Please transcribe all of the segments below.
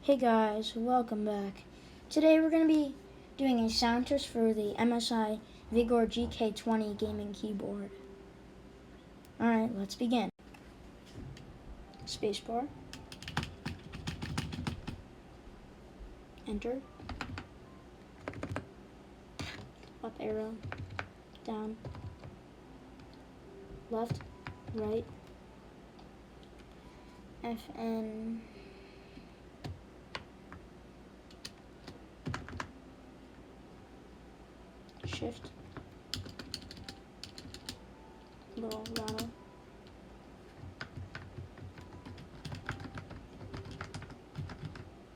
Hey guys, welcome back. Today we're going to be doing a sound test for the Msi Vigor GK20 gaming keyboard. Alright, let's begin. Spacebar. Enter. Up arrow. Down. Left. Right. FN. Shift. Little rattle.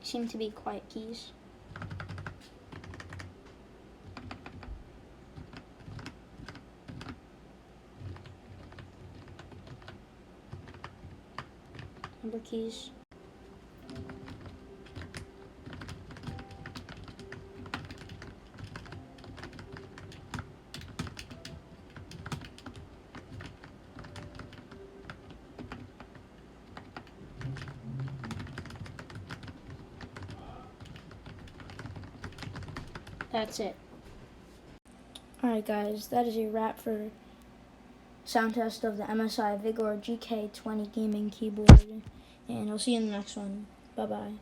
Seem to be quiet keys. Number keys. That's it. Alright guys, that is a wrap for sound test of the Msi Vigor GK20 gaming keyboard. And I'll see you in the next one. Bye bye.